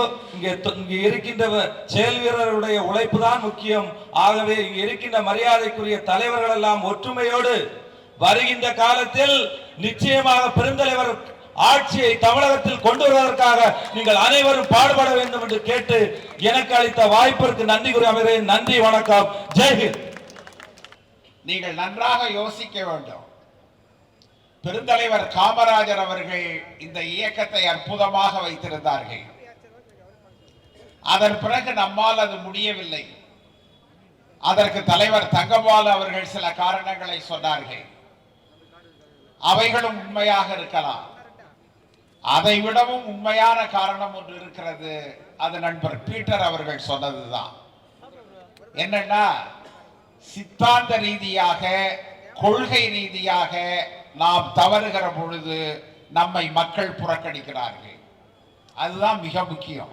இங்கே இருக்கின்ற செயல் வீரர்களுடைய உழைப்பு தான் முக்கியம். ஆகவே இங்கே இருக்கின்ற மரியாதைக்குரிய தலைவர்கள் எல்லாம் ஒற்றுமையோடு வருகின்ற காலத்தில் நிச்சயமாக பெருந்தலைவர் ஆட்சியை தமிழகத்தில் கொண்டு வருவதற்காக நீங்கள் அனைவரும் பாடுபட வேண்டும் என்று கேட்டு எனக்கு அளித்த வாய்ப்பிற்கு நன்றி கூறி அமைகிறேன். நன்றி, வணக்கம், ஜெய்ஹிந்த். நீங்கள் நன்றாக யோசிக்க வேண்டும். பெருந்தலைவர் காமராஜர் அவர்கள் இந்த இயக்கத்தை அற்புதமாக வைத்திருந்தார்கள். அதன் பிறகு நம்மால் அது முடியவில்லை. அதற்கு தலைவர் தங்கபாலு அவர்கள் சில காரணங்களை சொன்னார்கள். அவைகளும் உண்மையாக இருக்கலாம். அதை விடவும் உண்மையான காரணம் ஒன்று இருக்கிறது. அது நண்பர் பீட்டர் அவர்கள் சொன்னதுதான். என்னன்னா, சித்தாந்த ரீதியாக, கொள்கை ரீதியாக நாம் தவறுகிற பொழுது நம்மை மக்கள் புறக்கணிக்கிறார்கள். அதுதான் மிக முக்கியம்.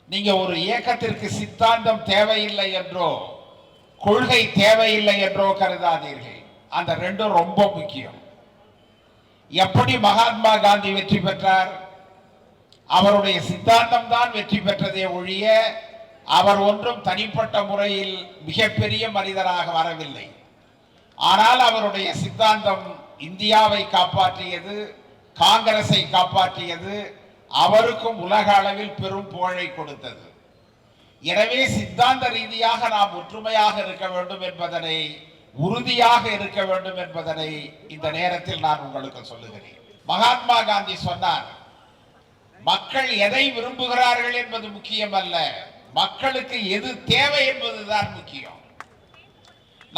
நீங்க ஒரு இயக்கத்திற்கு சித்தாந்தம் தேவையில்லை என்றோ கொள்கை தேவையில்லை என்றோ கருதாதீர்கள். அந்த ரெண்டும் ரொம்ப முக்கியம். எப்படி மகாத்மா காந்தி வெற்றி பெற்றார்? அவருடைய சித்தாந்தம் தான் வெற்றி பெற்றதே ஒழிய அவர் ஒன்றும் தனிப்பட்ட முறையில் மிகப்பெரிய மனிதராக வரவில்லை. ஆனால் அவருடைய சித்தாந்தம் இந்தியாவை காப்பாற்றியது, காங்கிரஸை காப்பாற்றியது, அவருக்கும் உலக அளவில் பெரும் புகழை கொடுத்தது. எனவே சித்தாந்த ரீதியாக நாம் ஒற்றுமையாக இருக்க வேண்டும் என்பதனை, உறுதியாக இருக்க வேண்டும் என்பதனை இந்த நேரத்தில் நான் உங்களுக்கு சொல்லுகிறேன். மகாத்மா காந்தி சொன்னார், மக்கள் எதை விரும்புகிறார்கள் என்பது முக்கியம் அல்ல, மக்களுக்கு எது தேவை என்பதுதான் முக்கியம்.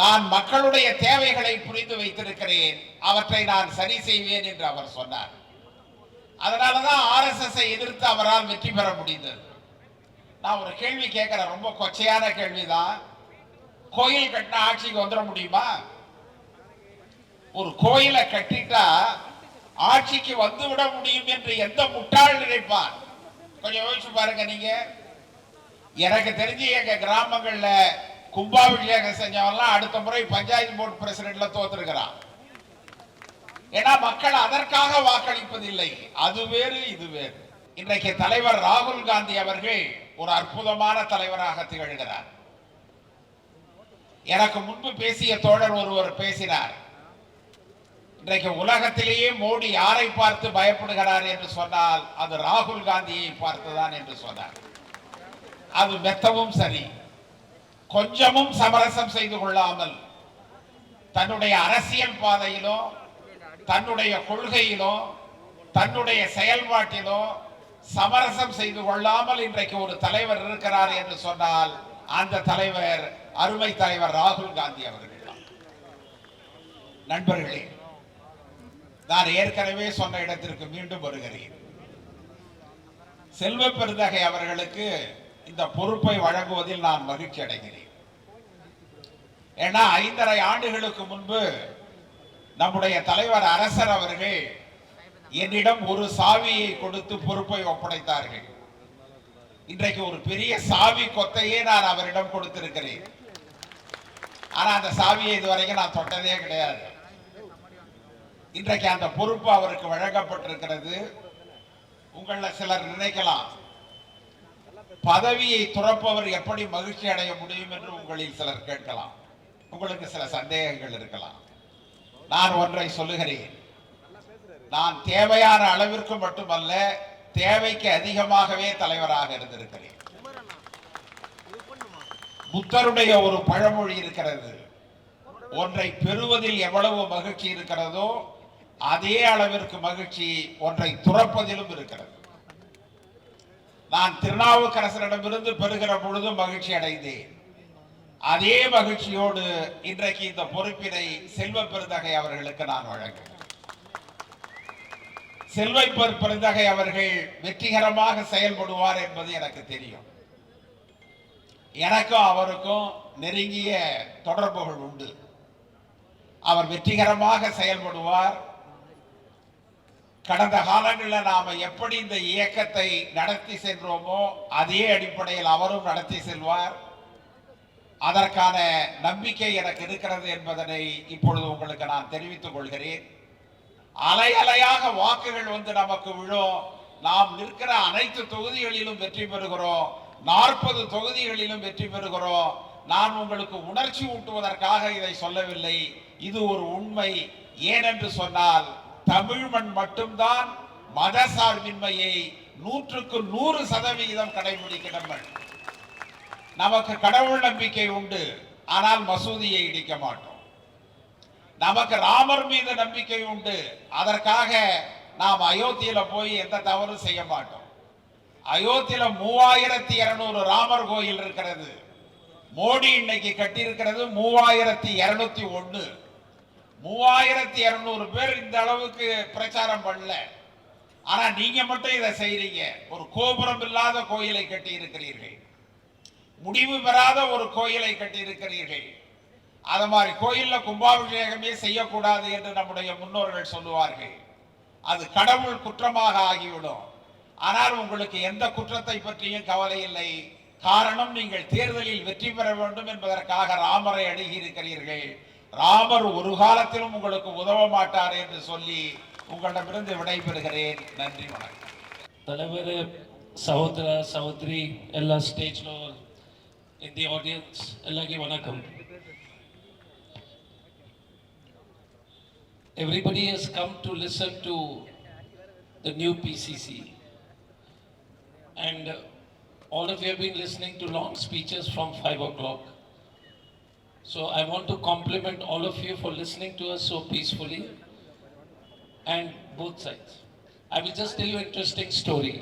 நான் மக்களுடைய தேவைகளை புரிந்து வைத்திருக்கிறேன், அவற்றை நான் சரி செய்வேன் என்று அவர் சொன்னார். அதனாலதான் RSS எதிர்த்து அவரால் வெற்றி பெற முடிந்தது. நான் ஒரு கேள்வி கேட்கிறேன், ரொம்ப கொச்சையான கேள்விதான். கோயில் கட்டின ஆட்சிக்கு வந்துட முடியுமா? ஒரு கோயிலை கட்டிட்டா ஆட்சிக்கு வந்துவிட முடியும் என்று எந்த முட்டாள் நினைப்பான்? கொஞ்சம் யோசிச்சு பாருங்க. நீங்க, எனக்கு தெரிஞ்சு எங்க கிராமங்கள்ல கும்பாபிஷேகம் செஞ்சவெல்லாம் அடுத்த முறை பஞ்சாயத்து போர்டு பிரசிடென்ட்ல தோத்துருக்கிறான். ஏன்னா மக்கள் அதற்காக வாக்களிப்பதில்லை. அது வேறு, இது வேறு. இன்றைக்கு தலைவர் ராகுல் காந்தி அவர்கள் ஒரு அற்புதமான தலைவராக திகழ்கிறார். எனக்கு முன்பு பேசிய தோழர் ஒருவர் பேசினார், இன்றைக்கு உலகத்திலேயே மோடி யாரை பார்த்து பயப்படுகிறார் என்று சொன்னால் அது ராகுல் காந்தியை பார்த்துதான் என்று சொன்னார். அது மெத்தவும் சரி. கொஞ்சமும் சமரசம் செய்து கொள்ளாமல் தன்னுடைய அரசியல் பாதையிலோ, தன்னுடைய கொள்கையிலோ, தன்னுடைய செயல்பாட்டிலோ சமரசம் செய்து கொள்ளாமல் இன்றைக்கு ஒரு தலைவர் இருக்கிறார் என்று சொன்னால் அந்த தலைவர் அருமை தலைவர் ராகுல் காந்தி அவர்கள் தான். நண்பர்களே, நான் ஏற்கனவே சொன்ன இடத்திற்கு மீண்டும் வருகிறேன். செல்வ பெருந்தகை அவர்களுக்கு இந்த பொறுப்பை வழங்குவதில் நான் மகிழ்ச்சி அடைகிறேன். ஏன்னா 5.5 ஆண்டுகளுக்கு முன்பு நம்முடைய தலைவர் அரசர் அவர்கள் என்னிடம் ஒரு சாவியை கொடுத்து பொறுப்பை ஒப்படைத்தார்கள். இன்றைக்கு ஒரு பெரிய சாவி கொத்தையே நான் அவரிடம் கொடுத்திருக்கிறேன். ஆனா அந்த சாவியை இதுவரைக்கும் நான் தொட்டதே கிடையாது. இன்றைக்கு அந்த பொறுப்பு அவருக்கு வழங்கப்பட்டிருக்கிறது. உங்கள சிலர் நினைக்கலாம், பதவியை துறப்பவர் எப்படி மகிழ்ச்சி அடைய முடியும் என்று உங்களில் சிலர் கேட்கலாம். உங்களுக்கு சில சந்தேகங்கள் இருக்கலாம். நான் ஒன்றை சொல்லுகிறேன். நான் தேவையான அளவிற்கு மட்டுமல்ல, தேவைக்கு அதிகமாகவே தலைவராக இருந்திருக்கிறேன். புத்தருடைய ஒரு பழமொழி இருக்கிறது, ஒன்றை பெறுவதில் எவ்வளவு மகிழ்ச்சி இருக்கிறதோ அதே அளவிற்கு மகிழ்ச்சி ஒன்றை துறப்பதிலும் இருக்கிறது. நான் திருநாவுக்கரசரிடமிருந்து பெறுகிற பொழுது மகிழ்ச்சி அடைந்தேன். அதே மகிழ்ச்சியோடு இன்றைக்கு இந்த பொறுப்பினை செல்வ பெருந்தகை அவர்களுக்கு நான் வழங்குகிறேன். செல்வ பெருந்தகை அவர்கள் வெற்றிகரமாக செயல்படுவார் என்பது எனக்கு தெரியும். எனக்கும் அவருக்கும் நெருங்கிய தொடர்புகள் உண்டு. அவர் வெற்றிகரமாக செயல்படுவார். கடந்த காலங்களில் நாம எப்படி இந்த இயக்கத்தை நடத்தி சென்றோமோ அதே அடிப்படையில் அவரும் நடத்தி செல்வார். அதற்கான நம்பிக்கை எனக்கு இருக்கிறது என்பதனை இப்பொழுது உங்களுக்கு நான் தெரிவித்துக் கொள்கிறேன். அலை அலையாக வாக்குகள் வந்து நமக்கு விழும். நாம் நிற்கிற அனைத்து தொகுதிகளிலும் வெற்றி பெறுகிறோம். 40 தொகுதிகளிலும் வெற்றி பெறுகிறோம். நான் உங்களுக்கு உணர்ச்சி ஊட்டுவதற்காக இதை சொல்லவில்லை. இது ஒரு உண்மை. ஏனென்று சொன்னால் தமிழ் மண் மட்டும்தான் மத சார்பின்மையை 100க்கு 100% கடைபிடிக்கிற நமக்கு கடவுள் நம்பிக்கை உண்டு, ஆனால் மசூதியை இடிக்க மாட்டோம். நமக்கு ராமர் மீது நம்பிக்கை உண்டு, அதற்காக நாம் அயோத்தியில போய் எந்த தவறும் செய்ய மாட்டோம். அயோத்தியில 3200 ராமர் கோயில் இருக்கிறது. மோடி இன்னைக்கு கட்டியிருக்கிறது 3201. 3200 பேர் இந்த அளவுக்கு பிரச்சாரம் பண்ணல. ஆனா நீங்க மட்டும் இதை செய்றீங்க. ஒரு கோபுரம் இல்லாத கோயிலை கட்டி இருக்கிறீர்கள். முடிவு பெறாத ஒரு கோயிலை கட்டி இருக்கிறீர்கள். அது மாதிரி கோயில்ல கும்பாபிஷேகமே செய்யக்கூடாது என்று நம்முடைய முன்னோர்கள் சொல்லுவார்கள். அது கடவுள் குற்றமாக ஆகிவிடும். ஆனால் உங்களுக்கு எந்த குற்றத்தை பற்றியும் கவலை இல்லை. காரணம், நீங்கள் தேர்தலில் வெற்றி பெற வேண்டும் என்பதற்காக ராமரை அணுகி இருக்கிறீர்கள். ராமர் ஒரு காலத்திலும் உங்களுக்கு உதவ மாட்டார் என்று சொல்லி உங்களிடமிருந்து விடைபெறுகிறேன். நன்றி, வணக்கம். தலைவர், சகோதர சகோதரி, எல்லா ஸ்டேஜ்ல in the audience, எல்லாருக்கும் வணக்கம். Everybody has come to listen to the new PCC, and all of you have been listening to long speeches from 5 o'clock. So I want to compliment all of you for listening to us so peacefully, and both sides. I will just tell you an interesting story.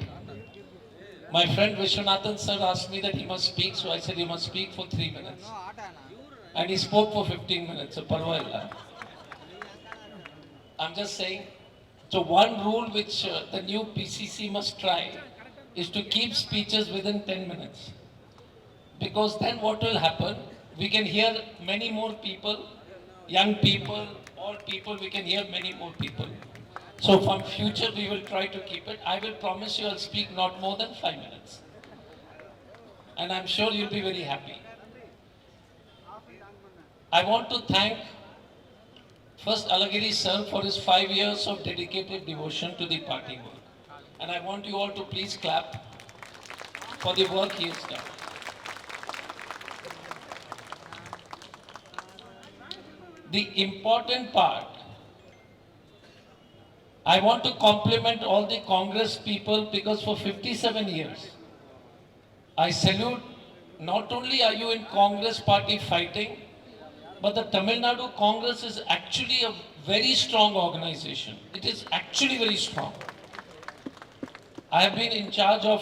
My friend Vishwanathan sir asked me that he must speak, so I said he must speak for 3 minutes. And he spoke for 15 minutes, so parvailla. I'm just saying, so one rule which the new PCC must try is to keep speeches within 10 minutes. Because then what will happen, we can hear many more people, young people, old people, we can hear many more people. So from future we will try to keep it. I will promise you I'll speak not more than 5 minutes. And I'm sure you'll be very happy. I want to thank first Alagiri sir for his 5 years of dedicated devotion to the party work. And I want you all to please clap for the work he has done. The important part, I want to compliment all the Congress people, because for 57 years, I salute, not only are you in Congress party fighting, but the Tamil Nadu Congress is actually a very strong organization. It is actually very strong. I have been in charge of,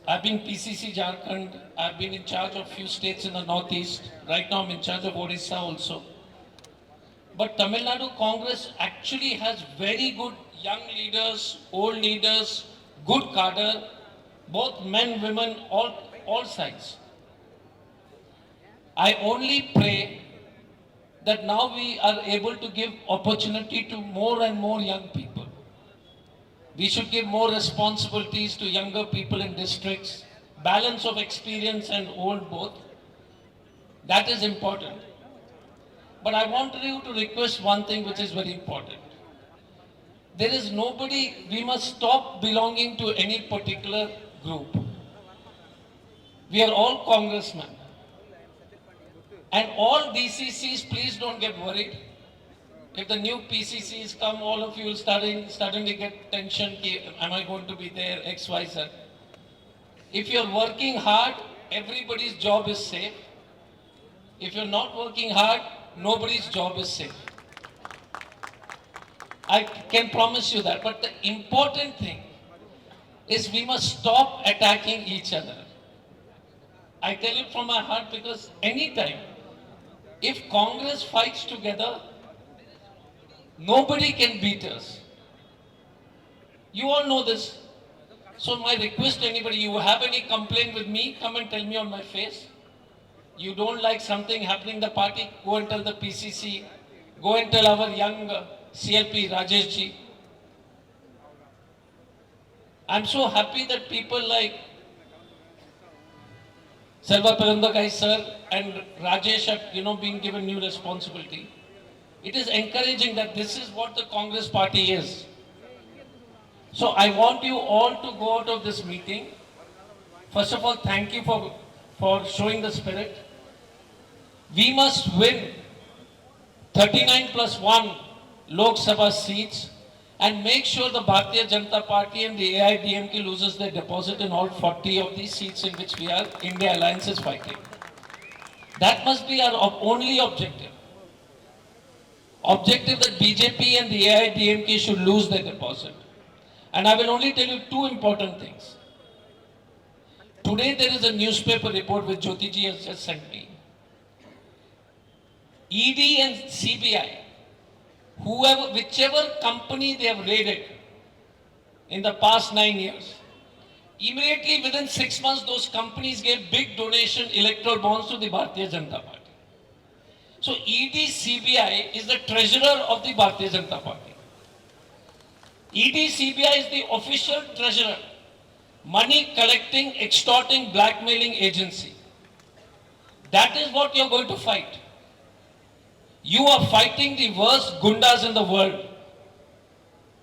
I've been PCC Jharkhand, I've been in charge of few states in the northeast. Right now I'm in charge of Odisha also. But Tamil Nadu Congress actually has very good young leaders, old leaders, good cadre, both men, women, all sides. I only pray that now we are able to give opportunity to more and more young people. We should give more responsibilities to younger people in districts, balance of experience and old both. That is important. But I want you to request one thing which is very important. There is nobody, we must stop belonging to any particular group. We are all congressmen. And all DCCs, please don't get worried. If the new PCCs come, all of you will suddenly get tension. Am I going to be there? X, Y, Z. If you're working hard, everybody's job is safe. If you're not working hard, nobody's job is safe. I can promise you that. But the important thing is we must stop attacking each other. I tell it from my heart because anytime, if Congress fights together, nobody can beat us. You all know this. So my request to anybody, you have any complaint with me, come and tell me on my face. You don't like something happening in the party, go and tell the PCC, go and tell our young CLP Rajesh ji. I'm so happy that people like Selva Perandakai sir and Rajesh are, being given new responsibility. It is encouraging that this is what the Congress party is. So I want you all to go out of this meeting. First of all, thank you for showing the spirit. We must win 39 plus 1 Lok Sabha seats and make sure the Bharatiya Janata Party and the AIDMK loses their deposit in all 40 of these seats in which India Alliance is fighting. That must be our only objective. Objective that BJP and the AIDMK should lose their deposit. And I will only tell you two important things. Today there is a newspaper report which Jyoti ji has just sent me. ED and CBI, whichever company they have raided in the past 9 years, immediately within 6 months those companies gave big donation electoral bonds to the Bharatiya Janata Party. So ED CBI is the treasurer of the Bharatiya Janata Party. ED CBI is the official treasurer, money collecting, extorting, blackmailing agency. That is what you are going to fight. You are fighting the worst gundas in the world.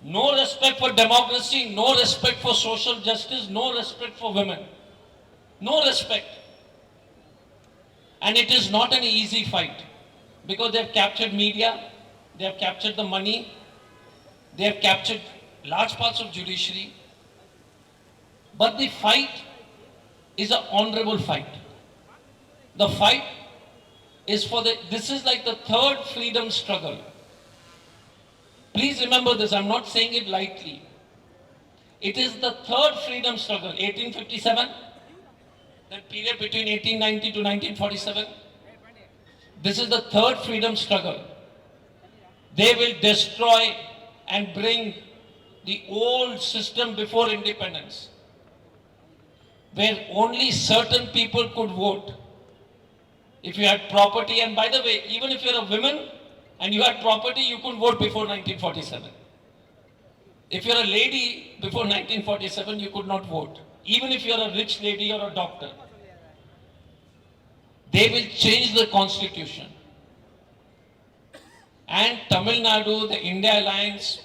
No respect for democracy, no respect for social justice, no respect for women. No respect. And it is not an easy fight because they have captured media, they have captured the money, they have captured large parts of judiciary. But the fight is an honorable fight. The fight is this is like the third freedom struggle. Please remember this, I'm not saying it lightly. It is the third freedom struggle, 1857, that period between 1890 to 1947. This is the third freedom struggle. They will destroy and bring the old system before independence, where only certain people could vote. If you had property, and by the way, even if you're a woman and you had property, you couldn't vote before 1947. If you're a lady before 1947, you could not vote. Even if you're a rich lady or a doctor. They will change the constitution. And Tamil Nadu, the India Alliance,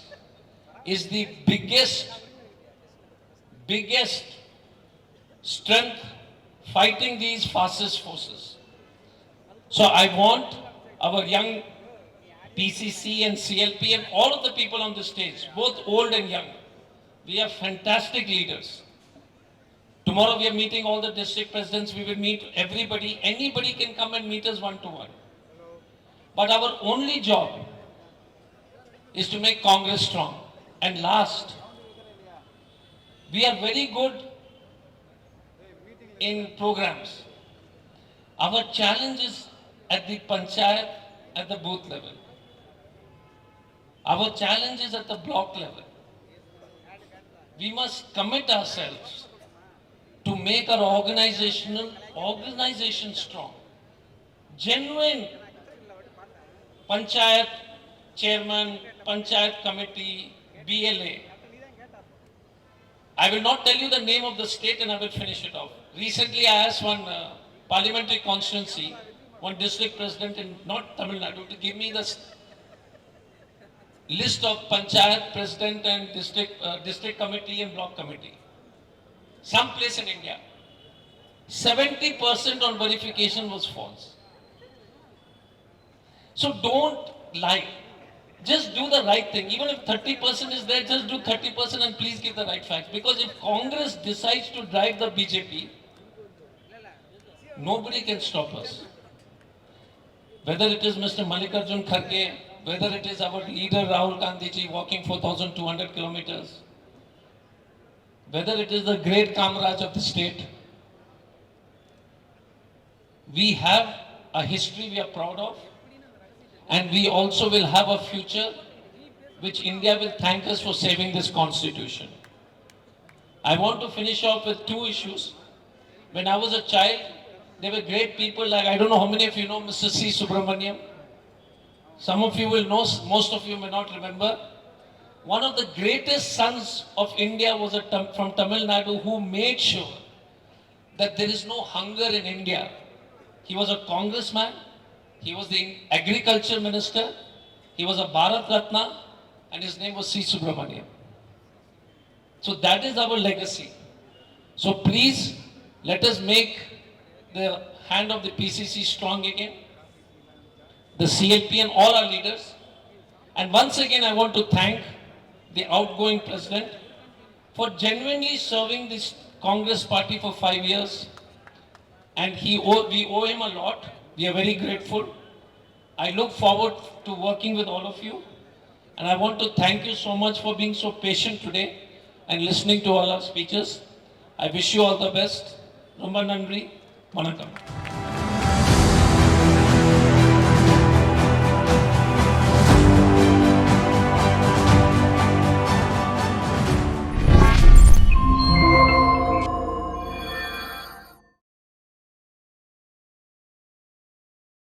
is the biggest strength fighting these fascist forces. So I want our young PCC and CLP and all of the people on the stage, both old and young, we have fantastic leaders. Tomorrow we are meeting all the district presidents, we will meet everybody, anybody can come and meet us one-to-one. But our only job is to make Congress strong. And last, we are very good in programs. Our challenge is at the panchayat, at the booth level. Our challenge is at the block level. We must commit ourselves to make our organization strong. Genuine Panchayat Chairman, Panchayat Committee, BLA. I will not tell you the name of the state and I will finish it off. Recently I asked one parliamentary constituency, one district president in not Tamil Nadu to give me the list of Panchayat President and district committee and block committee. Some place in India. 70% on verification was false. So don't lie. Just do the right thing. Even if 30% is there, just do 30% and please give the right facts. Because if Congress decides to drive the BJP, nobody can stop us. Whether it is Mr. Mallikarjun Kharge, whether it is our leader Rahul Gandhi ji walking 4,200 kilometers, whether it is the great Kamraj of the state, we have a history we are proud of, and we also will have a future which India will thank us for saving this constitution. I want to finish off with two issues. When I was a child, there were great people like, I don't know how many of you know Mr. C. Subramaniam. Some of you will know, most of you may not remember. One of the greatest sons of India was from Tamil Nadu who made sure that there is no hunger in India. He was a congressman, he was the agriculture minister, he was a Bharat Ratna, and his name was C. Subramaniam. So that is our legacy. So please, let us make the hand of the PCC strong again, the CLP and all our leaders. And once again, I want to thank the outgoing president for genuinely serving this Congress party for 5 years. And we owe him a lot. We are very grateful. I look forward to working with all of you. And I want to thank you so much for being so patient today and listening to all our speeches. I wish you all the best. Romba Nandri, Vanakkam.